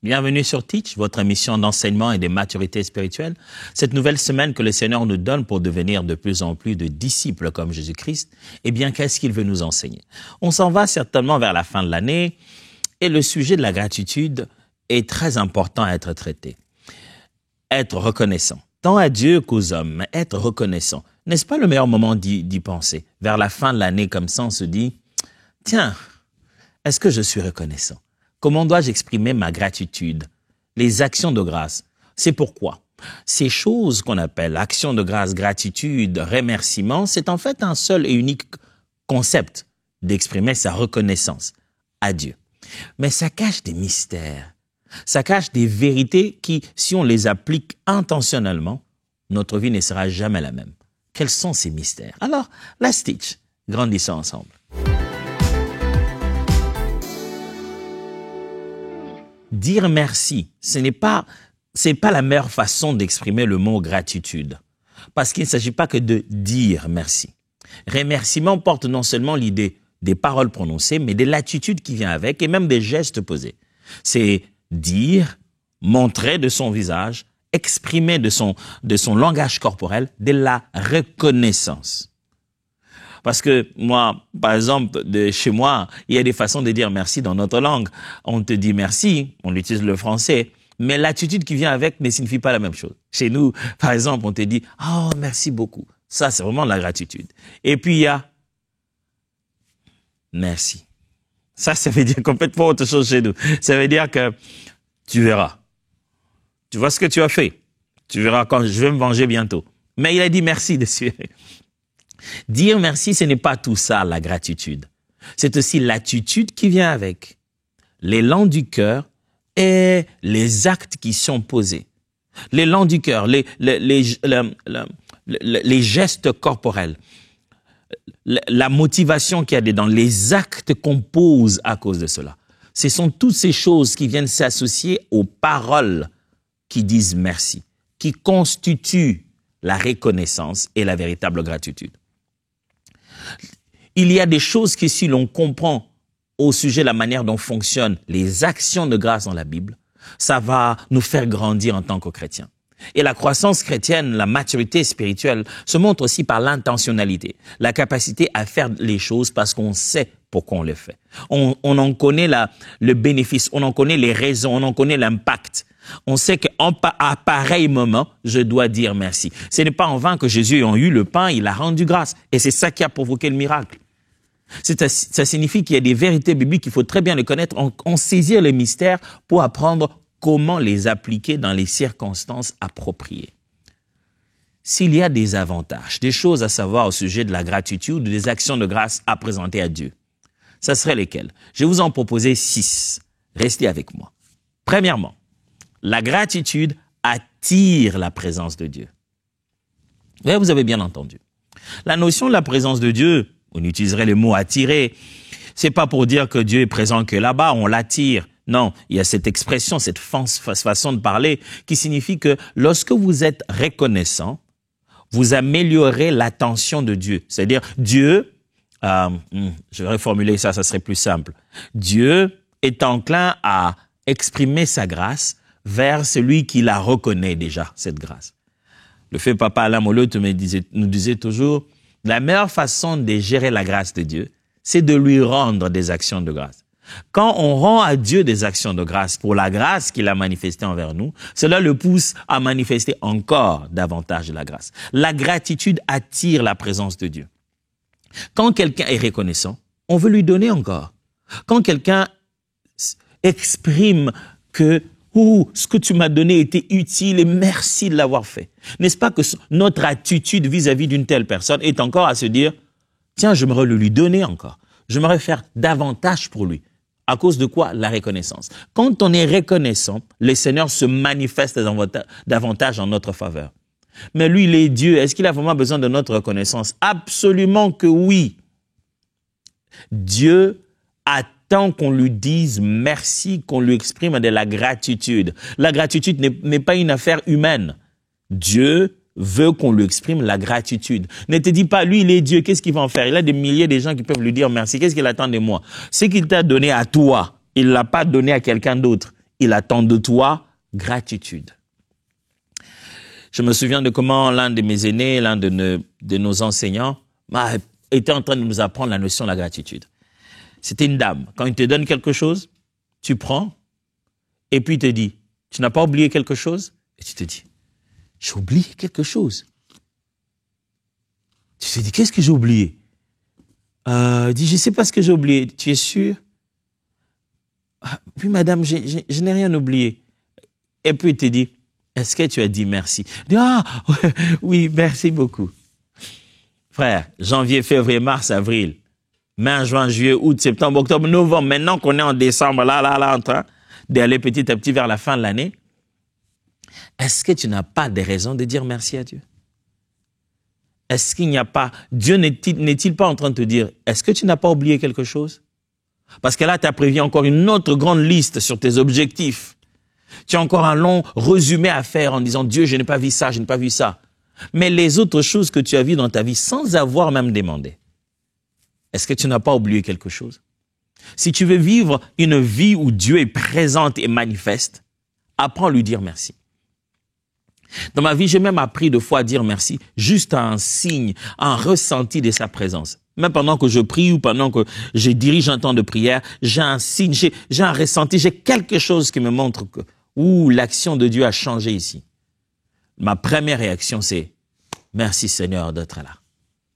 Bienvenue sur Teach, votre émission d'enseignement et de maturité spirituelle. Cette nouvelle semaine que le Seigneur nous donne pour devenir de plus en plus de disciples comme Jésus-Christ, eh bien, qu'est-ce qu'il veut nous enseigner? On s'en va certainement vers la fin de l'année et le sujet de la gratitude est très important à être traité. Être reconnaissant, tant à Dieu qu'aux hommes, mais être reconnaissant. N'est-ce pas le meilleur moment d'y penser? Vers la fin de l'année, comme ça, on se dit, tiens, est-ce que je suis reconnaissant? Comment dois-je exprimer ma gratitude? Les actions de grâce. C'est pourquoi ces choses qu'on appelle actions de grâce, gratitude, remerciement, c'est en fait un seul et unique concept d'exprimer sa reconnaissance à Dieu. Mais ça cache des mystères. Ça cache des vérités qui, si on les applique intentionnellement, notre vie ne sera jamais la même. Quels sont ces mystères? Alors, let's teach. Grandissons ensemble. Dire merci, c'est pas la meilleure façon d'exprimer le mot gratitude. Parce qu'il ne s'agit pas que de dire merci. Remerciement porte non seulement l'idée des paroles prononcées, mais de l'attitude qui vient avec et même des gestes posés. C'est dire, montrer de son visage, exprimer de son langage corporel de la reconnaissance. Parce que moi, par exemple, chez moi, il y a des façons de dire merci dans notre langue. On te dit merci, on utilise le français, mais l'attitude qui vient avec ne signifie pas la même chose. Chez nous, par exemple, on te dit « Oh, merci beaucoup ». Ça, c'est vraiment la gratitude. Et puis, il y a « Merci ». Ça veut dire complètement autre chose chez nous. Ça veut dire que tu verras. Tu vois ce que tu as fait. Tu verras quand je vais me venger bientôt. Mais il a dit merci dessus. Dire merci, ce n'est pas tout ça, la gratitude. C'est aussi l'attitude qui vient avec, l'élan du cœur et les actes qui sont posés. L'élan du cœur, les gestes corporels, la motivation qu'il y a dedans, les actes qu'on pose à cause de cela. Ce sont toutes ces choses qui viennent s'associer aux paroles qui disent merci, qui constituent la reconnaissance et la véritable gratitude. Il y a des choses que si l'on comprend au sujet de la manière dont fonctionnent les actions de grâce dans la Bible, ça va nous faire grandir en tant que chrétiens. Et la croissance chrétienne, la maturité spirituelle se montre aussi par l'intentionnalité, la capacité à faire les choses parce qu'on sait pourquoi on les fait. On en connaît le bénéfice, on en connaît les raisons, on en connaît l'impact. On sait qu'à pareil moment, je dois dire merci. Ce n'est pas en vain que Jésus, ayant eu le pain, il a rendu grâce. Et c'est ça qui a provoqué le miracle. Ça signifie qu'il y a des vérités bibliques qu'il faut très bien les connaître, en saisir les mystères pour apprendre comment les appliquer dans les circonstances appropriées. S'il y a des avantages, des choses à savoir au sujet de la gratitude ou des actions de grâce à présenter à Dieu, ça serait lesquelles? Je vais vous en proposer 6. Restez avec moi. Premièrement, la gratitude attire la présence de Dieu. Oui, vous avez bien entendu. La notion de la présence de Dieu, on utiliserait le mot attirer, c'est pas pour dire que Dieu est présent que là-bas, on l'attire. Non, il y a cette expression, cette façon de parler qui signifie que lorsque vous êtes reconnaissant, vous améliorez l'attention de Dieu. C'est-à-dire, Dieu, je vais reformuler ça, ça serait plus simple. Dieu est enclin à exprimer sa grâce vers celui qui la reconnaît déjà, cette grâce. Le fait Papa Alain Molot nous disait toujours, la meilleure façon de gérer la grâce de Dieu, c'est de lui rendre des actions de grâce. Quand on rend à Dieu des actions de grâce pour la grâce qu'il a manifestée envers nous, cela le pousse à manifester encore davantage de la grâce. La gratitude attire la présence de Dieu. Quand quelqu'un est reconnaissant, on veut lui donner encore. Quand quelqu'un exprime que ce que tu m'as donné était utile et merci de l'avoir fait. N'est-ce pas que notre attitude vis-à-vis d'une telle personne est encore à se dire, tiens, j'aimerais le lui donner encore. J'aimerais faire davantage pour lui. À cause de quoi? La reconnaissance. Quand on est reconnaissant, le Seigneur se manifeste davantage en notre faveur. Mais lui, il est Dieu. Est-ce qu'il a vraiment besoin de notre reconnaissance? Absolument que oui. Dieu attend qu'on lui dise merci, qu'on lui exprime de la gratitude. La gratitude n'est pas une affaire humaine. Dieu veut qu'on lui exprime la gratitude. Ne te dis pas, lui, il est Dieu, qu'est-ce qu'il va en faire? Il a des milliers de gens qui peuvent lui dire merci. Qu'est-ce qu'il attend de moi? Ce qu'il t'a donné à toi, il ne l'a pas donné à quelqu'un d'autre. Il attend de toi gratitude. Je me souviens de comment l'un de mes aînés, l'un de nos enseignants, était en train de nous apprendre la notion de la gratitude. C'était une dame. Quand il te donne quelque chose, tu prends, et puis il te dit, tu n'as pas oublié quelque chose? Et tu te dis, j'ai oublié quelque chose. Tu te dis, qu'est-ce que j'ai oublié? Il dit, je ne sais pas ce que j'ai oublié. Tu es sûr? Oui, madame, je n'ai rien oublié. Et puis il te dit, est-ce que tu as dit merci? Il dit, oui, merci beaucoup. Frère, janvier, février, mars, avril, mai, juin, juillet, août, septembre, octobre, novembre, maintenant qu'on est en décembre, là, en train d'aller petit à petit vers la fin de l'année, est-ce que tu n'as pas des raisons de dire merci à Dieu? Est-ce qu'il n'y a pas, Dieu n'est-il pas en train de te dire, est-ce que tu n'as pas oublié quelque chose? Parce que là, tu as prévu encore une autre grande liste sur tes objectifs. Tu as encore un long résumé à faire en disant, Dieu, je n'ai pas vu ça, je n'ai pas vu ça. Mais les autres choses que tu as vues dans ta vie sans avoir même demandé, est-ce que tu n'as pas oublié quelque chose? Si tu veux vivre une vie où Dieu est présent et manifeste, apprends à lui dire merci. Dans ma vie, j'ai même appris de fois à dire merci, juste à un signe, à un ressenti de sa présence. Même pendant que je prie ou pendant que je dirige un temps de prière, j'ai un signe, j'ai un ressenti, j'ai quelque chose qui me montre que l'action de Dieu a changé ici. Ma première réaction, c'est « Merci Seigneur d'être là.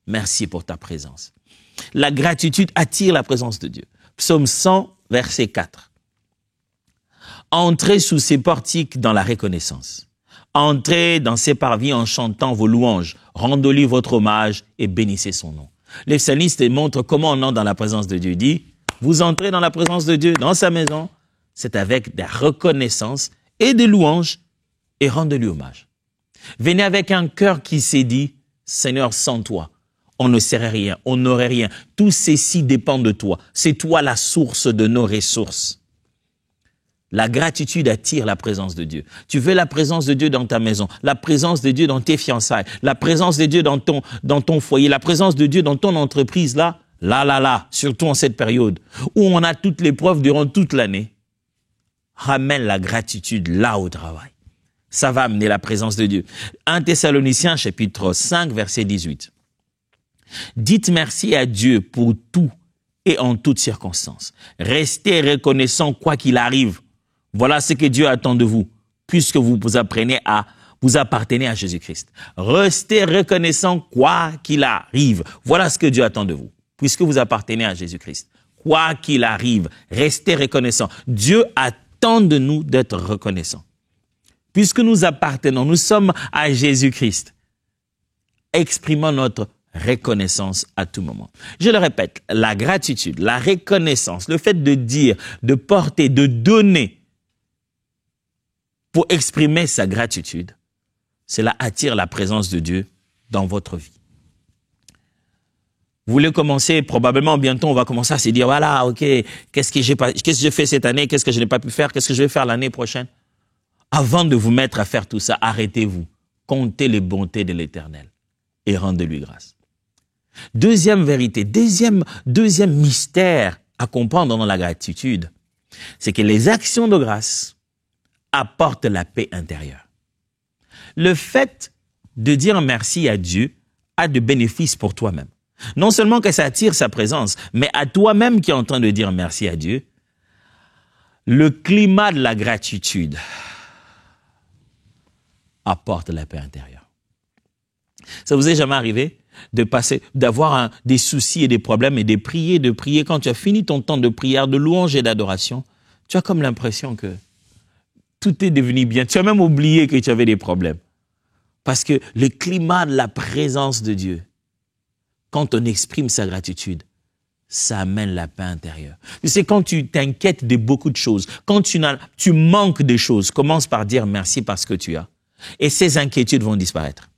Merci pour ta présence. » La gratitude attire la présence de Dieu. Psaume 100, verset 4. « Entrez sous ses portiques dans la reconnaissance. Entrez dans ses parvis en chantant vos louanges. Rendez-lui votre hommage et bénissez son nom. » Les psalmistes montrent comment on entre dans la présence de Dieu. Il dit « Vous entrez dans la présence de Dieu, dans sa maison. » C'est avec des reconnaissances et des louanges et rendez-lui hommage. Venez avec un cœur qui s'est dit, Seigneur, sans toi, on ne serait rien, on n'aurait rien. Tout ceci dépend de toi. C'est toi la source de nos ressources. La gratitude attire la présence de Dieu. Tu veux la présence de Dieu dans ta maison, la présence de Dieu dans tes fiançailles, la présence de Dieu dans ton foyer, la présence de Dieu dans ton entreprise, là, surtout en cette période où on a toutes les preuves durant toute l'année. Ramène la gratitude là au travail. Ça va amener la présence de Dieu. 1 Thessaloniciens, chapitre 5, verset 18. Dites merci à Dieu pour tout et en toutes circonstances. Restez reconnaissants quoi qu'il arrive. Voilà ce que Dieu attend de vous, puisque vous appartenez à Jésus-Christ. Restez reconnaissants quoi qu'il arrive. Voilà ce que Dieu attend de vous, puisque vous appartenez à Jésus-Christ. Quoi qu'il arrive, restez reconnaissants. Dieu attend de nous d'être reconnaissants. Puisque nous appartenons, nous sommes à Jésus-Christ. Exprimons notre reconnaissance à tout moment. Je le répète, la gratitude, la reconnaissance, le fait de dire, de porter, de donner pour exprimer sa gratitude, cela attire la présence de Dieu dans votre vie. Vous voulez commencer, probablement bientôt on va commencer à se dire, voilà, ok, qu'est-ce que j'ai fait cette année, qu'est-ce que je n'ai pas pu faire, qu'est-ce que je vais faire l'année prochaine? Avant de vous mettre à faire tout ça, arrêtez-vous, comptez les bontés de l'Éternel et rendez-lui grâce. Deuxième vérité, deuxième mystère à comprendre dans la gratitude, c'est que les actions de grâce apportent la paix intérieure. Le fait de dire merci à Dieu a de bénéfices pour toi-même. Non seulement que ça attire sa présence, mais à toi-même qui es en train de dire merci à Dieu, le climat de la gratitude apporte la paix intérieure. Ça vous est jamais arrivé d'avoir des soucis et des problèmes et de prier quand tu as fini ton temps de prière, de louange et d'adoration, tu as comme l'impression que tout est devenu bien. Tu as même oublié que tu avais des problèmes. Parce que le climat de la présence de Dieu, quand on exprime sa gratitude, ça amène la paix intérieure. Tu sais, quand tu t'inquiètes de beaucoup de choses, quand tu manques de choses, commence par dire merci parce que tu as. Et ces inquiétudes vont disparaître.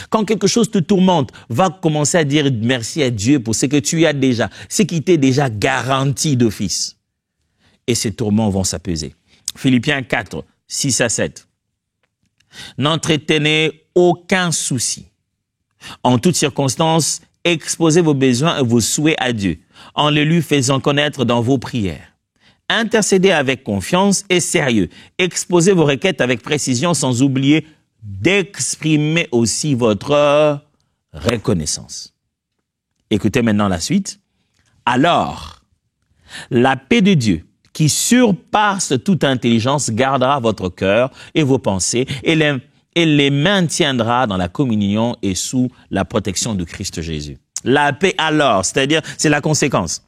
Quand quelque chose te tourmente, va commencer à dire merci à Dieu pour ce que tu as déjà, ce qui t'est déjà garanti d'office. Et ces tourments vont s'apaiser. Philippiens 4, 6 à 7. N'entretenez aucun souci. En toutes circonstances, exposez vos besoins et vos souhaits à Dieu, en les lui faisant connaître dans vos prières. Intercédez avec confiance et sérieux. Exposez vos requêtes avec précision sans oublier d'exprimer aussi votre reconnaissance. Écoutez maintenant la suite. Alors, la paix de Dieu, qui surpasse toute intelligence, gardera votre cœur et vos pensées et les maintiendra dans la communion et sous la protection de Christ Jésus. La paix alors, c'est-à-dire, c'est la conséquence.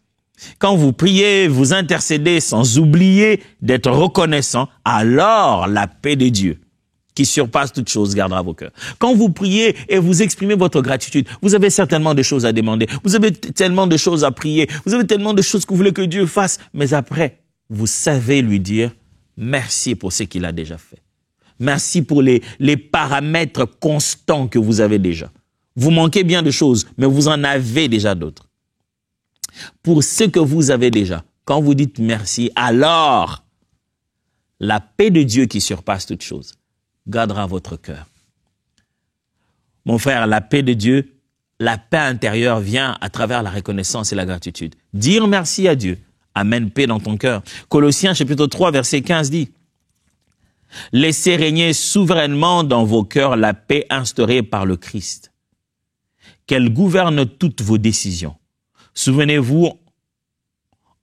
Quand vous priez, vous intercédez sans oublier d'être reconnaissant, alors la paix de Dieu, qui surpasse toute chose, gardera vos cœurs. Quand vous priez et vous exprimez votre gratitude, vous avez certainement des choses à demander, vous avez tellement de choses à prier, vous avez tellement de choses que vous voulez que Dieu fasse, mais après, vous savez lui dire merci pour ce qu'il a déjà fait. Merci pour les paramètres constants que vous avez déjà. Vous manquez bien de choses, mais vous en avez déjà d'autres. Pour ce que vous avez déjà, quand vous dites merci, alors la paix de Dieu qui surpasse toute chose gardera votre cœur. Mon frère, la paix de Dieu, la paix intérieure vient à travers la reconnaissance et la gratitude. Dire merci à Dieu amène paix dans ton cœur. Colossiens chapitre 3, verset 15 dit « Laissez régner souverainement dans vos cœurs la paix instaurée par le Christ, qu'elle gouverne toutes vos décisions. Souvenez-vous,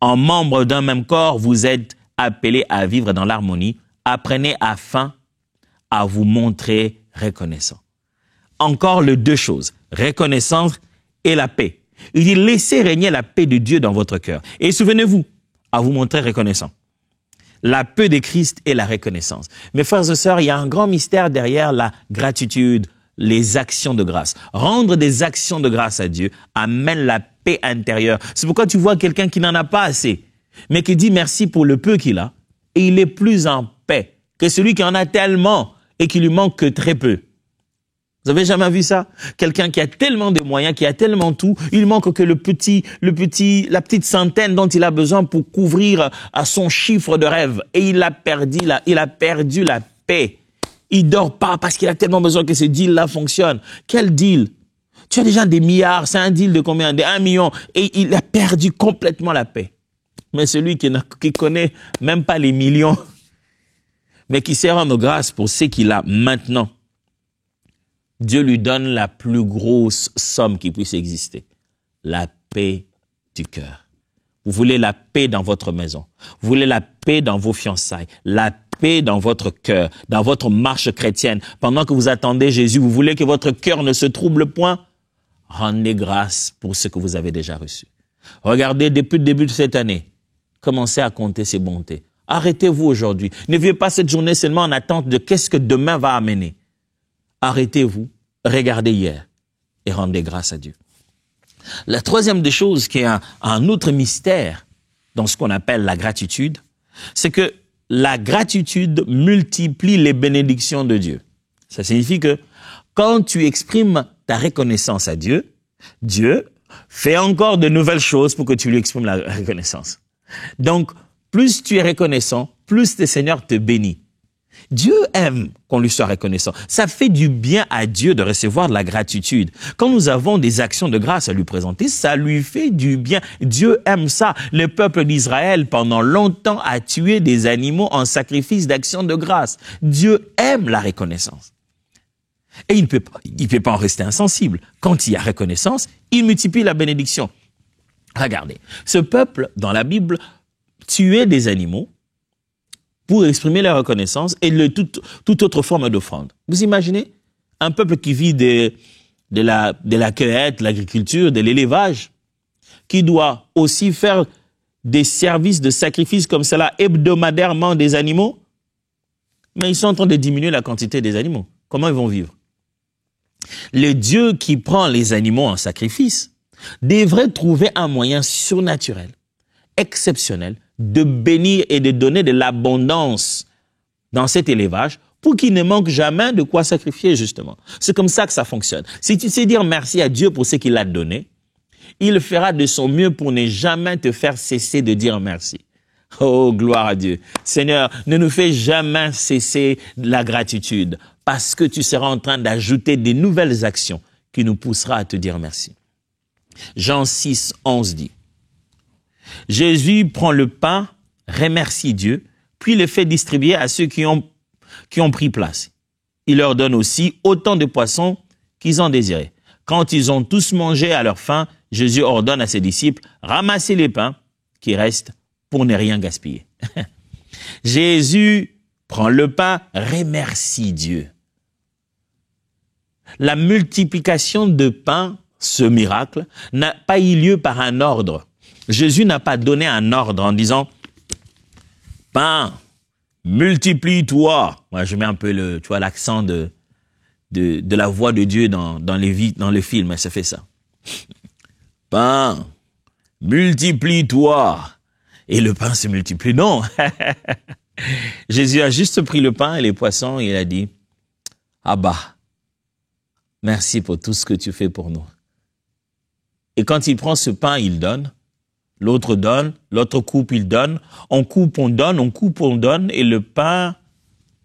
en membres d'un même corps, vous êtes appelés à vivre dans l'harmonie. Apprenez afin à vous montrer reconnaissant. » Encore les deux choses, reconnaissance et la paix. Il dit, laissez régner la paix de Dieu dans votre cœur. Et souvenez-vous, à vous montrer reconnaissant. La paix de Christ et la reconnaissance. Mes frères et sœurs, il y a un grand mystère derrière la gratitude, les actions de grâce. Rendre des actions de grâce à Dieu amène la paix intérieure. C'est pourquoi tu vois quelqu'un qui n'en a pas assez, mais qui dit merci pour le peu qu'il a, et il est plus en paix que celui qui en a tellement et qui lui manque que très peu. Vous avez jamais vu ça? Quelqu'un qui a tellement de moyens, qui a tellement tout, il manque que la petite centaine dont il a besoin pour couvrir à son chiffre de rêve. Et il a perdu la paix. Il dort pas parce qu'il a tellement besoin que ce deal-là fonctionne. Quel deal? Tu as déjà des milliards, c'est un deal de combien? De 1 million. Et il a perdu complètement la paix. Mais celui qui connaît même pas les millions, mais qui sait rendre grâce pour ce qu'il a maintenant, Dieu lui donne la plus grosse somme qui puisse exister, la paix du cœur. Vous voulez la paix dans votre maison, vous voulez la paix dans vos fiançailles, la paix dans votre cœur, dans votre marche chrétienne. Pendant que vous attendez Jésus, vous voulez que votre cœur ne se trouble point, rendez grâce pour ce que vous avez déjà reçu. Regardez depuis le début de cette année, commencez à compter ses bontés. Arrêtez-vous aujourd'hui. Ne vivez pas cette journée seulement en attente de qu'est-ce que demain va amener. Arrêtez-vous, regardez hier et rendez grâce à Dieu. La troisième des choses qui est un autre mystère dans ce qu'on appelle la gratitude, c'est que la gratitude multiplie les bénédictions de Dieu. Ça signifie que quand tu exprimes ta reconnaissance à Dieu, Dieu fait encore de nouvelles choses pour que tu lui exprimes la reconnaissance. Donc, plus tu es reconnaissant, plus le Seigneur te bénit. Dieu aime qu'on lui soit reconnaissant. Ça fait du bien à Dieu de recevoir de la gratitude. Quand nous avons des actions de grâce à lui présenter, ça lui fait du bien. Dieu aime ça. Le peuple d'Israël, pendant longtemps, a tué des animaux en sacrifice d'action de grâce. Dieu aime la reconnaissance. Et il ne peut pas en rester insensible. Quand il y a reconnaissance, il multiplie la bénédiction. Regardez, ce peuple, dans la Bible, tuait des animaux pour exprimer leur reconnaissance et toute autre forme d'offrande. Vous imaginez un peuple qui vit de la cueillette, de l'agriculture, de l'élevage, qui doit aussi faire des services de sacrifice comme cela hebdomadairement des animaux, mais ils sont en train de diminuer la quantité des animaux. Comment ils vont vivre? Le Dieu qui prend les animaux en sacrifice devrait trouver un moyen surnaturel, exceptionnel, de bénir et de donner de l'abondance dans cet élevage pour qu'il ne manque jamais de quoi sacrifier, justement. C'est comme ça que ça fonctionne. Si tu sais dire merci à Dieu pour ce qu'il a donné, il fera de son mieux pour ne jamais te faire cesser de dire merci. Oh, gloire à Dieu. Seigneur, ne nous fais jamais cesser la gratitude parce que tu seras en train d'ajouter des nouvelles actions qui nous poussera à te dire merci. Jean 6, 11 dit, Jésus prend le pain, remercie Dieu, puis le fait distribuer à ceux qui ont pris place. Il leur donne aussi autant de poissons qu'ils en désiraient. Quand ils ont tous mangé à leur faim, Jésus ordonne à ses disciples, ramassez les pains qui restent pour ne rien gaspiller. Jésus prend le pain, remercie Dieu. La multiplication de pain, ce miracle, n'a pas eu lieu par un ordre. Jésus n'a pas donné un ordre en disant « Pain, multiplie-toi ». Moi, je mets un peu l'accent de la voix de Dieu dans le film, ça fait ça. « Pain, multiplie-toi ». Et le pain se multiplie. Non. Jésus a juste pris le pain et les poissons et il a dit « Abba, merci pour tout ce que tu fais pour nous. » Et quand il prend ce pain, il donne. L'autre donne, l'autre coupe, il donne. On coupe, on donne, on coupe, on donne. Et le pain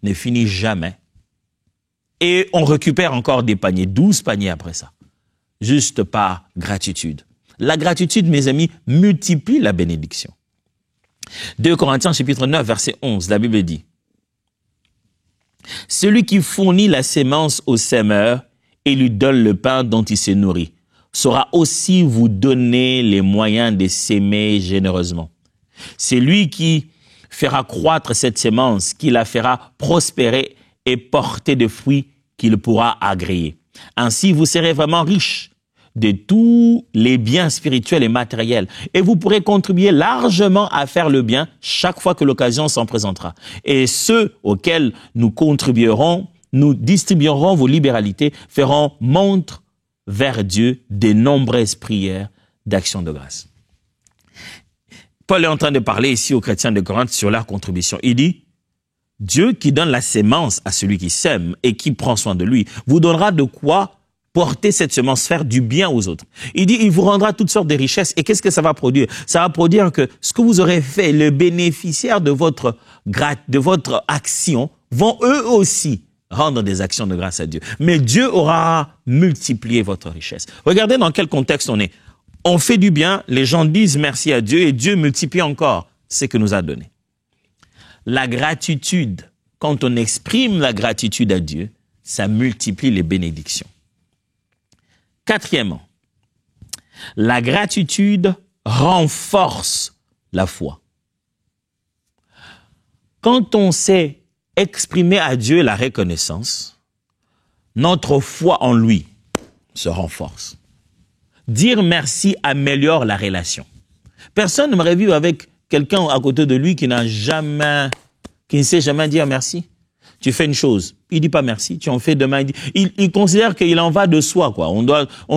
ne finit jamais. Et on récupère encore des paniers, 12 paniers après ça. Juste par gratitude. La gratitude, mes amis, multiplie la bénédiction. 2 Corinthiens chapitre 9, verset 11, la Bible dit « Celui qui fournit la sémence au semeur et lui donne le pain dont il se nourrit, saura aussi vous donner les moyens de s'aimer généreusement. C'est lui qui fera croître cette sémence, qui la fera prospérer et porter des fruits qu'il pourra agréer. Ainsi, vous serez vraiment riches de tous les biens spirituels et matériels. Et vous pourrez contribuer largement à faire le bien chaque fois que l'occasion s'en présentera. Et ceux auxquels nous contribuerons, nous distribuerons vos libéralités, feront montre vers Dieu de nombreuses prières d'action de grâce. Paul est en train de parler ici aux chrétiens de Corinthe sur leur contribution. Il dit, Dieu qui donne la sémence à celui qui sème et qui prend soin de lui, vous donnera de quoi porter cette semence, faire du bien aux autres. Il dit, il vous rendra toutes sortes de richesses. Et qu'est-ce que ça va produire? Ça va produire que ce que vous aurez fait, les bénéficiaires de votre action vont eux aussi rendre des actions de grâce à Dieu. Mais Dieu aura multiplié votre richesse. Regardez dans quel contexte on est. On fait du bien, les gens disent merci à Dieu et Dieu multiplie encore ce que nous a donné. La gratitude, quand on exprime la gratitude à Dieu, ça multiplie les bénédictions. Quatrièmement, la gratitude renforce la foi. Quand on sait exprimer à Dieu la reconnaissance, notre foi en lui se renforce. Dire merci améliore la relation. Personne n'aimerait vivre avec quelqu'un à côté de lui qui ne sait jamais dire merci. Tu fais une chose, il dit pas merci, tu en fais demain. Il considère qu'il en va de soi, quoi. On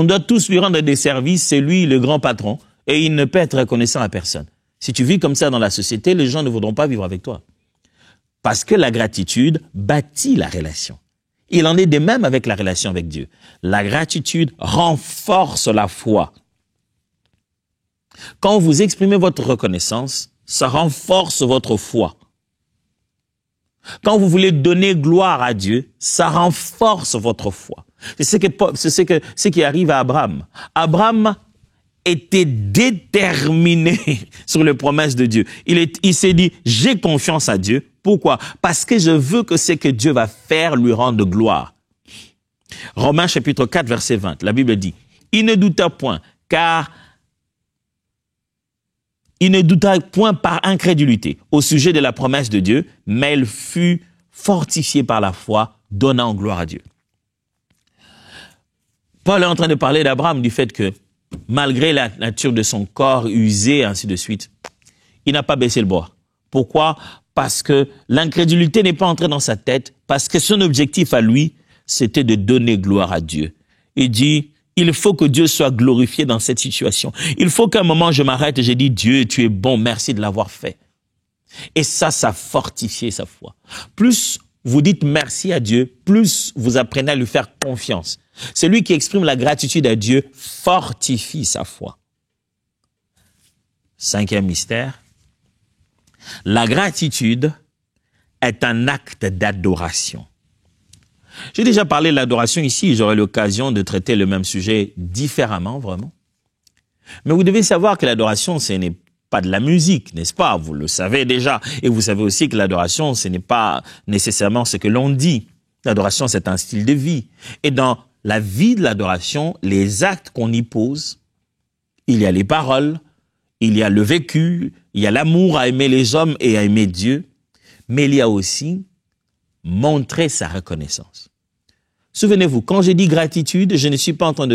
doit tous lui rendre des services, c'est lui le grand patron, et il ne peut être reconnaissant à personne. Si tu vis comme ça dans la société, les gens ne voudront pas vivre avec toi. Parce que la gratitude bâtit la relation. Il en est de même avec la relation avec Dieu. La gratitude renforce la foi. Quand vous exprimez votre reconnaissance, ça renforce votre foi. Quand vous voulez donner gloire à Dieu, ça renforce votre foi. C'est ce qui arrive à Abraham. Abraham était déterminé sur les promesses de Dieu. Il s'est dit, j'ai confiance à Dieu. Pourquoi? Parce que je veux que ce que Dieu va faire lui rende gloire. Romains chapitre 4, verset 20, la Bible dit, il ne douta point par incrédulité au sujet de la promesse de Dieu, mais il fut fortifié par la foi, donnant gloire à Dieu. Paul est en train de parler d'Abraham, du fait que malgré la nature de son corps usé, et ainsi de suite, il n'a pas baissé le bras. Pourquoi? Parce que l'incrédulité n'est pas entrée dans sa tête, parce que son objectif à lui, c'était de donner gloire à Dieu. Il dit, il faut que Dieu soit glorifié dans cette situation. Il faut qu'à un moment je m'arrête et je dis, Dieu, tu es bon, merci de l'avoir fait. Et ça fortifie sa foi. Plus vous dites merci à Dieu, plus vous apprenez à lui faire confiance. Celui qui exprime la gratitude à Dieu fortifie sa foi. Cinquième mystère. La gratitude est un acte d'adoration. J'ai déjà parlé de l'adoration ici, j'aurai l'occasion de traiter le même sujet différemment, vraiment. Mais vous devez savoir que l'adoration, ce n'est pas de la musique, n'est-ce pas? Vous le savez déjà. Et vous savez aussi que l'adoration, ce n'est pas nécessairement ce que l'on dit. L'adoration, c'est un style de vie. Et dans la vie de l'adoration, les actes qu'on y pose, il y a les paroles, il y a le vécu, il y a l'amour à aimer les hommes et à aimer Dieu, mais il y a aussi montrer sa reconnaissance. Souvenez-vous, quand je dis gratitude, je ne suis pas en train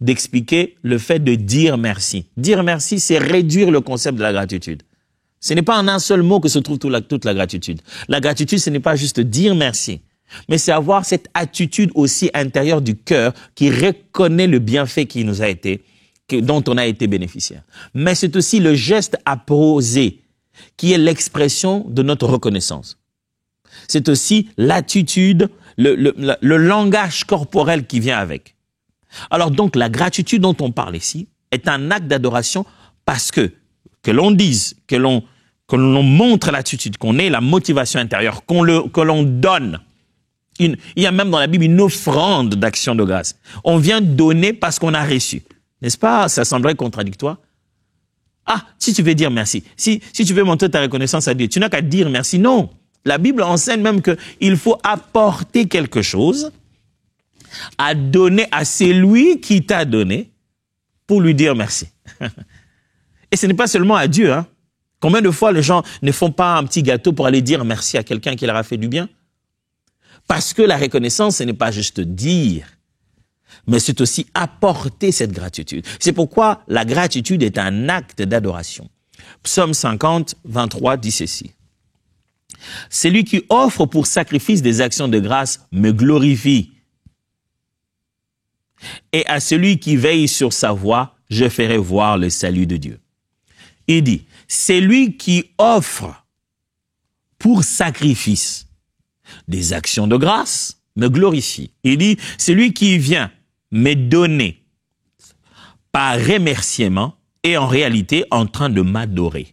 d'expliquer le fait de dire merci. Dire merci, c'est réduire le concept de la gratitude. Ce n'est pas en un seul mot que se trouve toute la gratitude. La gratitude, ce n'est pas juste dire merci, mais c'est avoir cette attitude aussi intérieure du cœur qui reconnaît le bienfait qui nous a été, dont on a été bénéficiaire. Mais c'est aussi le geste à poser qui est l'expression de notre reconnaissance. C'est aussi l'attitude, le langage corporel qui vient avec. Alors donc, la gratitude dont on parle ici est un acte d'adoration parce que l'on dise, que l'on montre l'attitude, qu'on ait la motivation intérieure, que l'on donne. Il y a même dans la Bible une offrande d'action de grâce. On vient donner parce qu'on a reçu. N'est-ce pas? Ça semblerait contradictoire. Ah, si tu veux dire merci, si tu veux montrer ta reconnaissance à Dieu, tu n'as qu'à dire merci. Non. La Bible enseigne même qu'il faut apporter quelque chose à donner à celui qui t'a donné pour lui dire merci. Et ce n'est pas seulement à Dieu. Hein. Combien de fois les gens ne font pas un petit gâteau pour aller dire merci à quelqu'un qui leur a fait du bien? Parce que la reconnaissance, ce n'est pas juste dire, mais c'est aussi apporter cette gratitude. C'est pourquoi la gratitude est un acte d'adoration. Psaume 50, 23 dit ceci. Celui qui offre pour sacrifice des actions de grâce me glorifie. Et à celui qui veille sur sa voie, je ferai voir le salut de Dieu. Il dit, celui qui offre pour sacrifice des actions de grâce me glorifie. Il dit, celui qui vient me donner par remerciement est en réalité en train de m'adorer.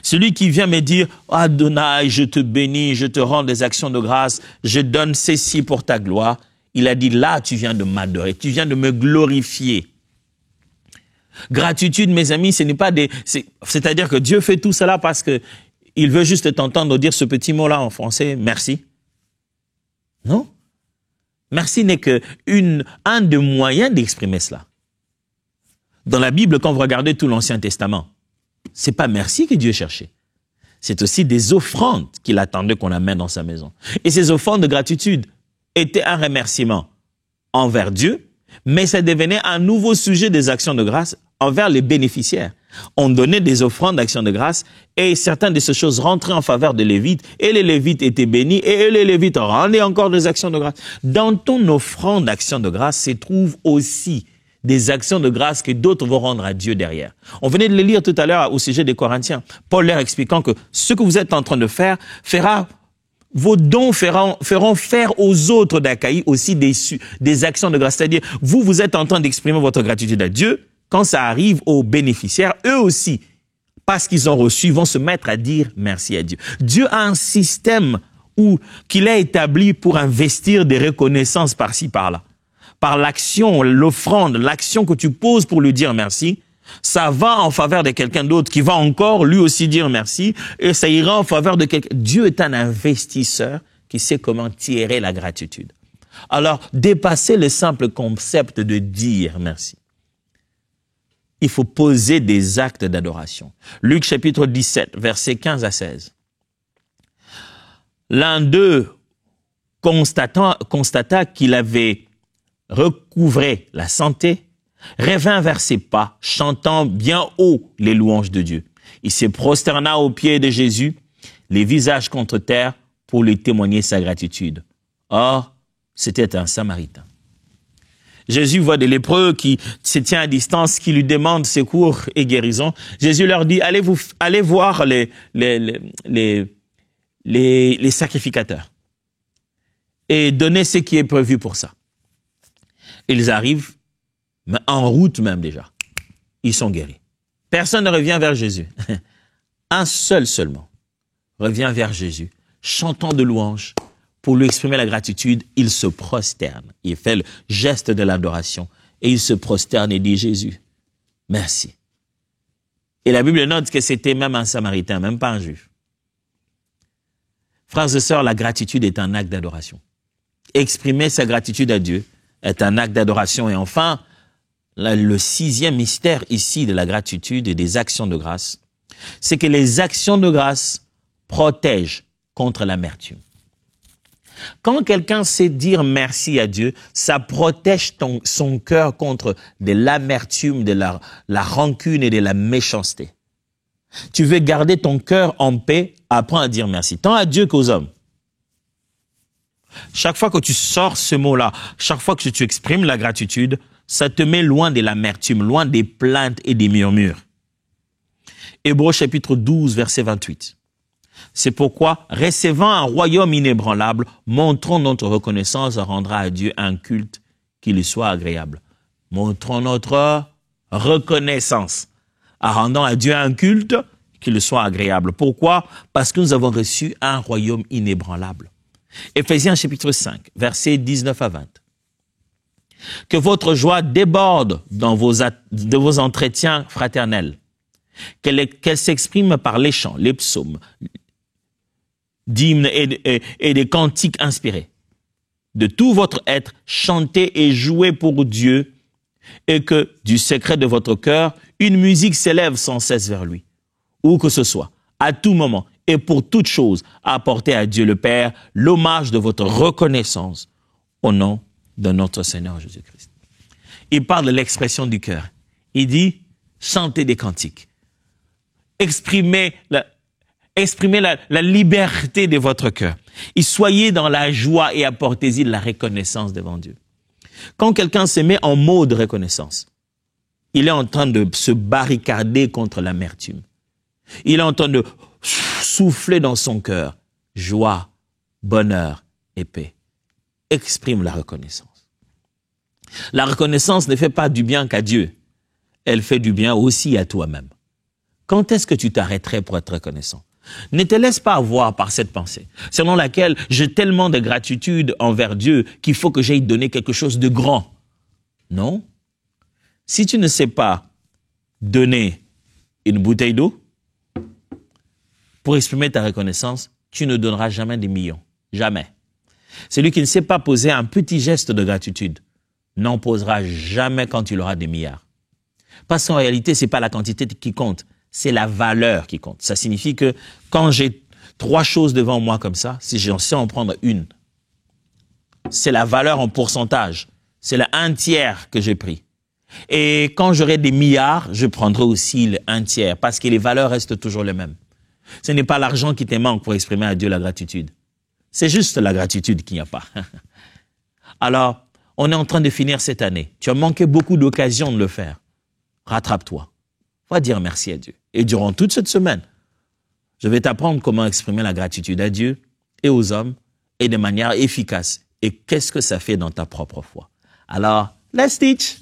Celui qui vient me dire, Adonai, je te bénis, je te rends des actions de grâce, je donne ceci pour ta gloire. Il a dit, là, tu viens de m'adorer, tu viens de me glorifier. Gratitude, mes amis, ce n'est pas c'est-à-dire que Dieu fait tout cela parce que il veut juste t'entendre dire ce petit mot-là en français, merci. Non. Merci n'est un des moyens d'exprimer cela. Dans la Bible, quand vous regardez tout l'Ancien Testament, c'est pas merci que Dieu cherchait. C'est aussi des offrandes qu'il attendait qu'on amène dans sa maison. Et ces offrandes de gratitude étaient un remerciement envers Dieu, mais ça devenait un nouveau sujet des actions de grâce envers les bénéficiaires. On donnait des offrandes d'actions de grâce et certaines de ces choses rentraient en faveur des Lévites et les Lévites étaient bénis et les Lévites rendaient encore des actions de grâce. Dans ton offrande d'actions de grâce se trouvent aussi des actions de grâce que d'autres vont rendre à Dieu derrière. On venait de le lire tout à l'heure au sujet des Corinthiens. Paul leur expliquant que ce que vous êtes en train de faire vos dons feront faire aux autres d'Achaïe aussi des actions de grâce. C'est-à-dire, vous êtes en train d'exprimer votre gratitude à Dieu. Quand ça arrive aux bénéficiaires, eux aussi, parce qu'ils ont reçu, vont se mettre à dire merci à Dieu. Dieu a un système qu'il a établi pour investir des reconnaissances par-ci, par-là. Par l'action, l'offrande, l'action que tu poses pour lui dire merci, ça va en faveur de quelqu'un d'autre qui va encore lui aussi dire merci et ça ira en faveur de quelqu'un. Dieu est un investisseur qui sait comment tirer la gratitude. Alors, dépasser le simple concept de dire merci. Il faut poser des actes d'adoration. Luc chapitre 17, versets 15 à 16. L'un d'eux constata qu'il avait recouvré la santé, revint vers ses pas, chantant bien haut les louanges de Dieu. Il se prosterna aux pieds de Jésus, les visages contre terre, pour lui témoigner sa gratitude. Or, c'était un Samaritain. Jésus voit des lépreux qui se tiennent à distance, qui lui demandent secours et guérison. Jésus leur dit, allez voir les sacrificateurs et donnez ce qui est prévu pour ça. Ils arrivent, mais en route même déjà. Ils sont guéris. Personne ne revient vers Jésus. Un seul seulement revient vers Jésus, chantant de louanges. Pour lui exprimer la gratitude, il se prosterne. Il fait le geste de l'adoration et il se prosterne et dit, Jésus, merci. Et la Bible note que c'était même un Samaritain, même pas un Juif. Frères et sœurs, la gratitude est un acte d'adoration. Exprimer sa gratitude à Dieu est un acte d'adoration. Et enfin, le sixième mystère ici de la gratitude et des actions de grâce, c'est que les actions de grâce protègent contre l'amertume. Quand quelqu'un sait dire merci à Dieu, ça protège son cœur contre de l'amertume, de la rancune et de la méchanceté. Tu veux garder ton cœur en paix, apprends à dire merci, tant à Dieu qu'aux hommes. Chaque fois que tu sors ce mot-là, chaque fois que tu exprimes la gratitude, ça te met loin de l'amertume, loin des plaintes et des murmures. Hébreux chapitre 12, verset 28. C'est pourquoi, recevant un royaume inébranlable, montrons notre reconnaissance à rendre à Dieu un culte qui lui soit agréable. Montrons notre reconnaissance à rendre à Dieu un culte qui lui soit agréable. Pourquoi? Parce que nous avons reçu un royaume inébranlable. Éphésiens chapitre 5, versets 19 à 20. Que votre joie déborde de vos entretiens fraternels, qu'elle s'exprime par les chants, les psaumes, d'hymnes et des cantiques inspirés. De tout votre être, chantez et jouez pour Dieu, et que, du secret de votre cœur, une musique s'élève sans cesse vers lui. Où que ce soit, à tout moment, et pour toute chose, apportez à Dieu le Père l'hommage de votre reconnaissance au nom de notre Seigneur Jésus-Christ. Il parle de l'expression du cœur. Il dit, chantez des cantiques. Exprimez la liberté de votre cœur. Et soyez dans la joie et apportez-y de la reconnaissance devant Dieu. Quand quelqu'un se met en mode reconnaissance, il est en train de se barricader contre l'amertume. Il est en train de souffler dans son cœur joie, bonheur et paix. Exprime la reconnaissance. La reconnaissance ne fait pas du bien qu'à Dieu. Elle fait du bien aussi à toi-même. Quand est-ce que tu t'arrêterais pour être reconnaissant? Ne te laisse pas avoir par cette pensée, selon laquelle j'ai tellement de gratitude envers Dieu qu'il faut que j'aille donner quelque chose de grand. Non. Si tu ne sais pas donner une bouteille d'eau pour exprimer ta reconnaissance, tu ne donneras jamais des millions. Jamais. Celui qui ne sait pas poser un petit geste de gratitude n'en posera jamais quand il aura des milliards. Parce qu'en réalité, c'est pas la quantité qui compte, c'est la valeur qui compte. Ça signifie que quand j'ai 3 choses devant moi comme ça, si j'en sais en prendre une, c'est la valeur en pourcentage. C'est le 1/3 que j'ai pris. Et quand j'aurai des milliards, je prendrai aussi le 1/3 parce que les valeurs restent toujours les mêmes. Ce n'est pas l'argent qui te manque pour exprimer à Dieu la gratitude. C'est juste la gratitude qu'il n'y a pas. Alors, on est en train de finir cette année. Tu as manqué beaucoup d'occasions de le faire. Rattrape-toi. Va dire merci à Dieu. Et durant toute cette semaine, je vais t'apprendre comment exprimer la gratitude à Dieu et aux hommes et de manière efficace. Et qu'est-ce que ça fait dans ta propre foi. Alors, let's teach.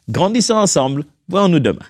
Grandissons ensemble. Voyons-nous demain.